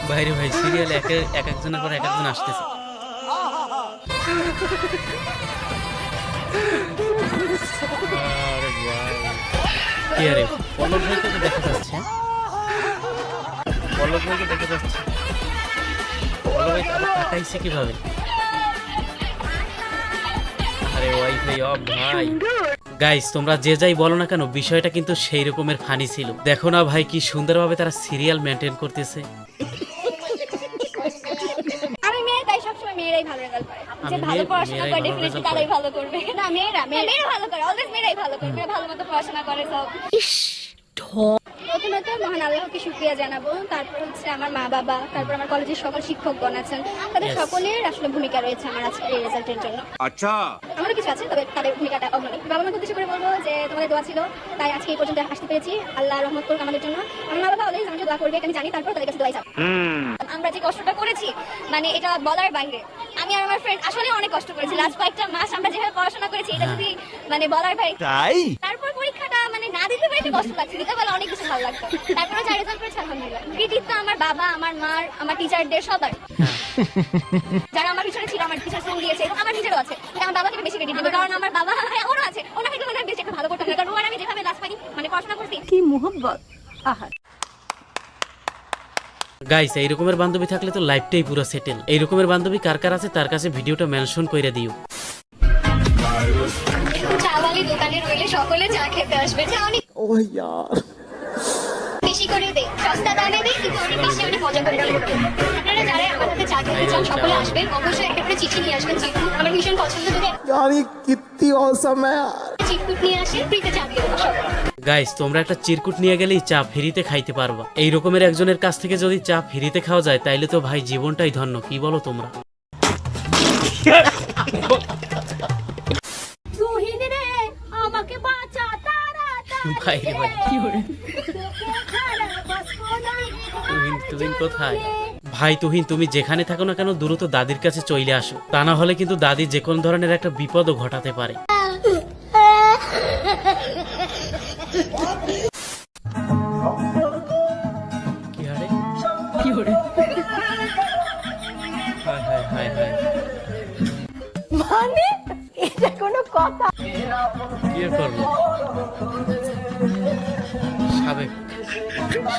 বাইরে ভাই সিরিয়াল এক একজনের পর এক একজন আসতেছে। কি আরে পলক ভাইকে তো দেখা যাচ্ছে, পলক ভাইকে দেখা যাচ্ছে। পলক ভাই তাকাইছে কিভাবে? আরে ওয়াইফাই অফ ভাই। গাইস তোমরা যে যাই বলো না কেন, বিষয়টা কিন্তু সেই রকমের ফানি ছিল। দেখো না ভাই কি সুন্দরভাবে তারা সিরিয়াল মেনটেন করতেছে। আমি মেয়ে, তাই সবসময় মেয়েরাই ভালো রেজাল্ট করে। যে ভালো পড়াশোনা করে ডেফিনেটলি তারাই ভালো করবে। না মেয়েরা ভালো করে, অলওয়েজ মেয়েরাই ভালো করবে, ভালো মতো পড়াশোনা করে সব। প্রথমত মহান আল্লাহকে শুকরিয়া জানাবো, তারপর হচ্ছে আমার মা বাবা, তারপর আমার কলেজের সকল শিক্ষকগণ আছেন, তাদের সকলের আসলে ভূমিকা রয়েছে আমার আজকের এই রেজাল্টের জন্য। আচ্ছা আমারও কিছু আছে, তবে তাদের ভূমিকাটা অগ্রণী। বাবা মাকে উদ্দেশ্য করে বলবো যে তোমাদের দোয়া ছিল, তাই আজকে এই পর্যন্ত আসতে পেরেছি। আল্লাহ রহমত করুক আমাদের জন্য। আমার মা বাবা অলওয়েজ আমাকে দোয়া করবে, আমি জানি, তারপর তাদের কাছে দোয়া চাই। আমরা যে কষ্টটা করেছি মানে এটা বলার বাইরে। আমি আর আমার ফ্রেন্ড আসলে অনেক কষ্ট করেছি লাস্ট কয়েকটা মাস। আমরা যেভাবে পড়াশোনা করেছি এটা যদি মানে বলার বাইরে। তারপর পরীক্ষাটা মানে না দিতে পারে একটু কষ্ট লাগছে, দিতে পারলে অনেক কিছু ভালো লাগতো। তারপরে যা রেজাল্ট করেছে আলহামদুলিল্লাহ। কৃতিত্ব আমার বাবা, আমার মা, আমার টিচারদের সবার, যারা আমার পিছনে ছিল, আমার টিচার ফোন দিয়েছে, আমার টিচারও আছে। আমার বাবাকে বেশি ক্রেডিট দেবো, কারণ আমার বাবা ওরা আছে, ওনাকে একটু বেশি একটা ভালো করতাম না, কারণ ওরা আমি যেভাবে লাস্ট পাইনি মানে পড়াশোনা করছি কি মুহাব্বত। আহা গাইস এই রকমের বান্ধবী থাকলে তো লাইফটাই পুরো সেটেল। এই রকমের বান্ধবী কার কার আছে তার কাছে ভিডিওটা মেনশন কইরা দিও। চাওয়ালি দোকানে রইলে সকলে চা খেতে আসবে, চা অনেক ও यार বেশি করে দে, সস্তা দামে দে, কিন্তু অনেক বেশি অনেক মজা করে দে। আপনারা যারা আমার সাথে চা খেতে চান সকলে আসবেন, অবশ্যই একটা করে চিঠি নিয়ে আসবেন। চিঠি আমার ভীষণ পছন্দ, যদি यार ये कितनी औसम है यार। চিঠি নিয়ে আসেন, ফ্রিতে চা দিয়ে দেবো সবাই। গাইস তোমরা একটা চিরকুট নিয়ে গেলেই চা ফ্রিতে খাইতে পারবা। এই রকমের একজনের কাছ থেকে যদি চা ফ্রিতে খাওয়া যায় তাইলে তো ভাই জীবনটাই ধন্য। কি বলো তোমরা? আমাকে বাঁচা তাড়াতাড়ি। ভাই রে ভাই কি হরে তুহিন কোথায়? ভাই তুহিন তুমি যেখানে থাকো না কেন দ্রুত দাদির কাছে চলে আসো, তা না হলে কিন্তু দাদি যে কোন ধরনের একটা বিপদও ঘটাতে পারে। কি হরে কি হরে হায় হায় হায় হায়, মানে এটা কোনো কথা? কি করবো?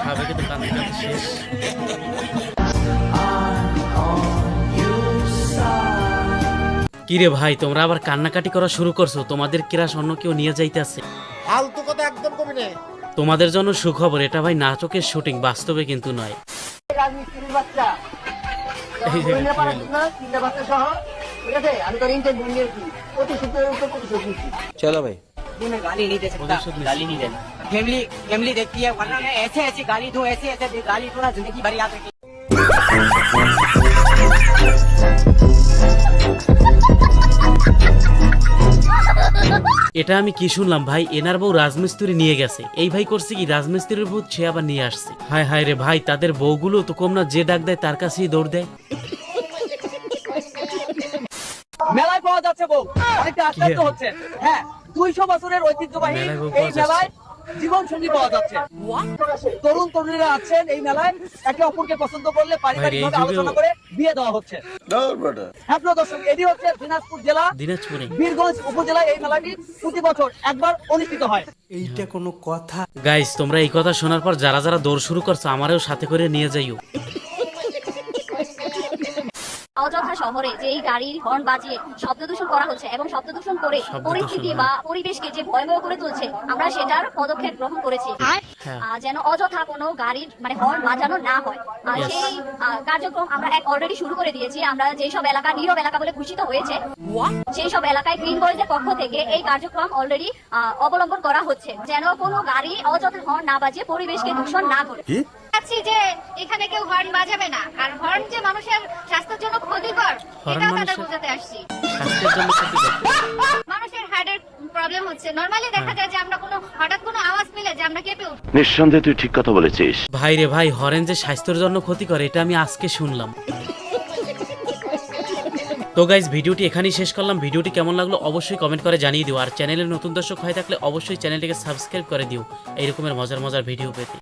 সাবেকে তো কান্না কান্না শেষ। কিরে ভাই তোমরা আবার কান্নাকাটি করা শুরু করছো? তোমাদের ক্রাশ অন্য কেউ নিয়ে যাইতেছে। ফালতু কথা একদম কমই না। তোমাদের জন্য সুখবর, এটা ভাই নাটকের শুটিং, বাস্তবে কিন্তু নয়। রাজমিস্ত্রির বাচ্চা না তিনটা বাচ্চা সহ, ঠিক আছে? আমি তোর ইন্টারভিউ নিয়েছি, প্রতিশোধের উপর প্রতিশোধ নিচ্ছি। चलो भाई गाली नहीं दे सकता, गाली नहीं देना। फैमिली देखती है, वरना मैं ऐसे ऐसे गाली दूं, ऐसे ऐसे गाली दूं ना, जिंदगी भर याद रखेगी। এটা আমি কি শুনলাম ভাই? এনার বউ রাজমিস্ত্রি নিয়ে গেছে। এই ভাই করছে কি, রাজমিস্ত্রির ভূত সে আবার নিয়ে আসছে। হায় হায় রে ভাই, তাদের বউগুলো তো কম না, যে ডাক দেয় তার কাছেই দৌড় দেয়। মেলায় পাওয়া যাচ্ছে বউ, অনেকটা আশ্চর্য হচ্ছে। হ্যাঁ 200 বছরের ঐতিহ্যবাহী মেলায় বউ এই পাওয়া মেলায় জীবন সঙ্গী পাওয়া যাচ্ছে। তরুণ তরুণীরা আছেন এই মেলায়, একে অপরকে পছন্দ করলে পারিবারিকভাবে আলোচনা করে বিয়ে দেওয়া হচ্ছে। হ্যাঁ প্রিয় দর্শক, এটি হচ্ছে দিনাজপুর জেলা দিনাজপুরে বীরগঞ্জ উপজেলায় এই মেলাটি প্রতি বছর একবার অনুষ্ঠিত হয়। এইটা কোনো কথা? গাইস তোমরা এই কথা শোনার পর যারা যারা দৌড় শুরু করছো আমারও সাথে করে নিয়ে যাইও। অযথা শহরে যে এই গাড়ির হর্ন বাজিয়ে শব্দ দূষণ করা হচ্ছে এবং শব্দ দূষণ করে পরিস্থিতি বা পরিবেশকে যে ভয়াবহ করে তুলছে, আমরা সেটার পদক্ষেপ গ্রহণ করেছি যেন অযথা কোনো গাড়ির মানে হর্ন বাজানো না হয়। সেই কার্যক্রম আমরা অলরেডি শুরু করে দিয়েছি। আমরা যেসব এলাকা নীরব এলাকা বলে ঘোষিত হয়েছে সেই সব এলাকায় গ্রিন বয়েজের পক্ষ থেকে এই কার্যক্রম অলরেডি অবলম্বন করা হচ্ছে, যেন কোনো গাড়ি অযথা হর্ন না বাজিয়ে পরিবেশকে দূষণ না করে। যে এখানে কেউ হর্ন বাজাবে না, আর হর্ন যে মানুষের স্বাস্থ্যের জন্য ক্ষতিকর এটাও তাদের বোঝাতে আসছি। মানুষের হার্টের প্রবলেম হচ্ছে, নরমালি দেখা যায় যে আমরা কোনো হঠাৎ কোনো আওয়াজ পেলে যে আমরা কেঁপে উঠি। নিঃসন্দেহে তুই ঠিক কথা বলেছিস ভাই রে ভাই, হরেন যে স্বাস্থ্যের জন্য ক্ষতি করে এটা আমি আজকে শুনলাম। তো গাইজ ভিডিওটি এখানেই শেষ করলাম। ভিডিওটি কেমন লাগলো অবশ্যই কমেন্ট করে জানিয়ে দিও। আর চ্যানেলের নতুন দর্শক হয়ে থাকলে অবশ্যই চ্যানেলটিকে সাবস্ক্রাইব করে দিও এই রকমের মজার মজার ভিডিও পেতে।